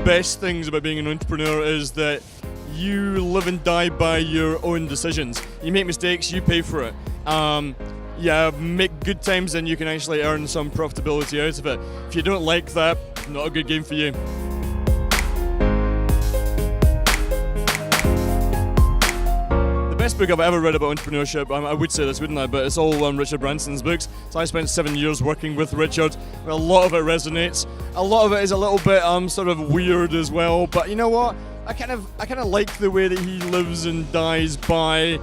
best things about being an entrepreneur is that you live and die by your own decisions. You make mistakes, you pay for it. Make good times and you can actually earn some profitability out of it. If you don't like that, not a good game for you. The best book I've ever read about entrepreneurship, I would say this, wouldn't I? But it's all Richard Branson's books. So I spent 7 years working with Richard. A lot of it resonates. A lot of it is a little bit sort of weird as well. But you know what? I kind of like the way that he lives and dies by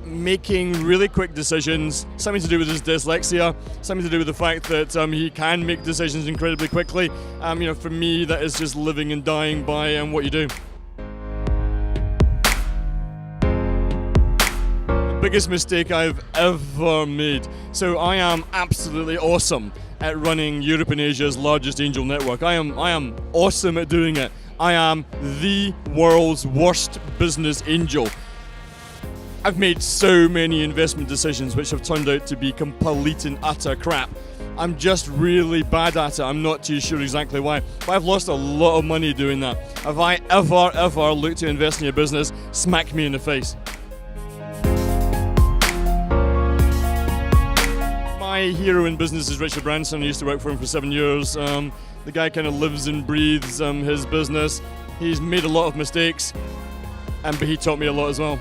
making really quick decisions, something to do with his dyslexia, something to do with the fact that he can make decisions incredibly quickly. For me, that is just living and dying by what you do. The biggest mistake I've ever made. So I am absolutely awesome at running Europe and Asia's largest angel network. I am awesome at doing it. I am the world's worst business angel. I've made so many investment decisions which have turned out to be complete and utter crap. I'm just really bad at it. I'm not too sure exactly why, but I've lost a lot of money doing that. Have I ever looked to invest in your business? Smack me in the face. My hero in business is Richard Branson. I used to work for him for 7 years. The guy kind of lives and breathes his business. He's made a lot of mistakes, but he taught me a lot as well.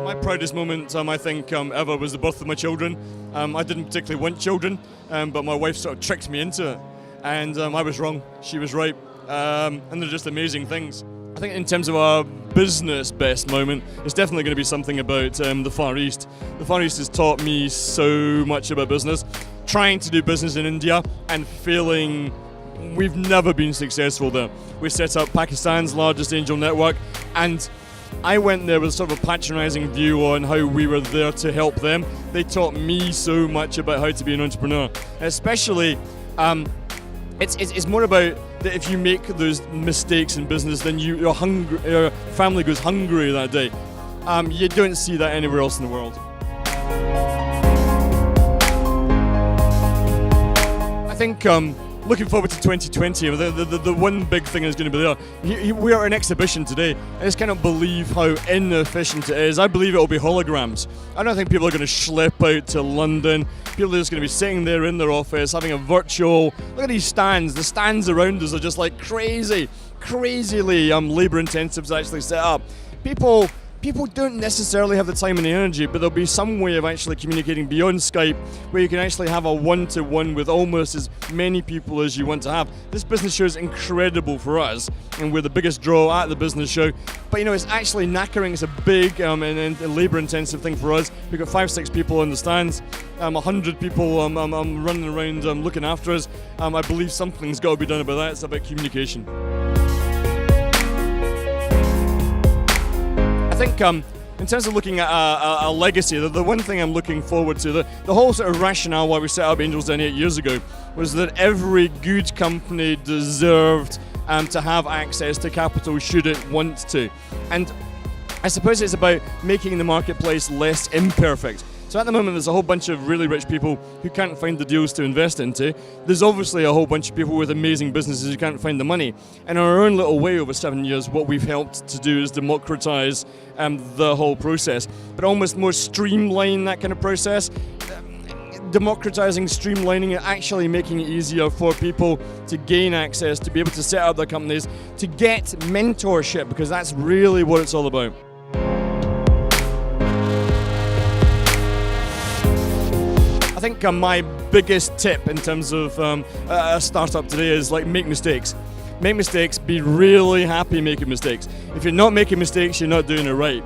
My proudest moment, I think, ever was the birth of my children. I didn't particularly want children, but my wife sort of tricked me into it. And I was wrong, she was right. And they're just amazing things. I think in terms of our business best moment, it's definitely going to be something about the Far East. The Far East has taught me so much about business. Trying to do business in India and failing, we've never been successful there. We set up Pakistan's largest angel network, and I went there with sort of a patronizing view on how we were there to help them. They taught me so much about how to be an entrepreneur. Especially, it's more about that if you make those mistakes in business, then your family goes hungry that day. You don't see that anywhere else in the world. I think looking forward to 2020, the one big thing is going to be there. We are at an exhibition today. I just cannot believe how inefficient it is. I believe it will be holograms. I don't think people are going to schlep out to London. People are just going to be sitting there in their office having a virtual. Look at these stands. The stands around us are just like crazily labour intensive to actually set up. People don't necessarily have the time and the energy, but there'll be some way of actually communicating beyond Skype where you can actually have a one-to-one with almost as many people as you want to have. This business show is incredible for us, and we're the biggest draw at the business show. But it's actually knackering. It's a big and labour-intensive thing for us. We've got 5-6 people in the stands, 100 people running around looking after us. I believe something's got to be done about that. It's about communication. I think in terms of looking at a legacy, the one thing I'm looking forward to, the whole sort of rationale why we set up Angels Den 8 years ago was that every good company deserved to have access to capital should it want to. And I suppose it's about making the marketplace less imperfect. So at the moment there's a whole bunch of really rich people who can't find the deals to invest into. There's obviously a whole bunch of people with amazing businesses who can't find the money. And in our own little way over 7 years, what we've helped to do is democratize the whole process, but almost more streamline that kind of process. Democratizing, streamlining it, actually making it easier for people to gain access, to be able to set up their companies, to get mentorship, because that's really what it's all about. I think my biggest tip in terms of a startup today is make mistakes. Make mistakes, be really happy making mistakes. If you're not making mistakes, you're not doing it right.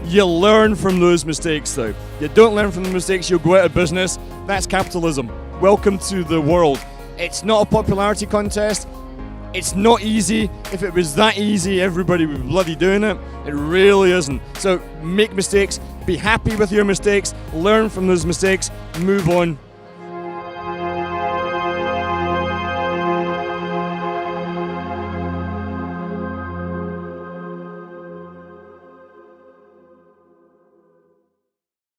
You learn from those mistakes though. You don't learn from the mistakes, you'll go out of business. That's capitalism. Welcome to the world. It's not a popularity contest. It's not easy. If it was that easy, everybody would be bloody doing it. It really isn't. So make mistakes, be happy with your mistakes, learn from those mistakes, move on,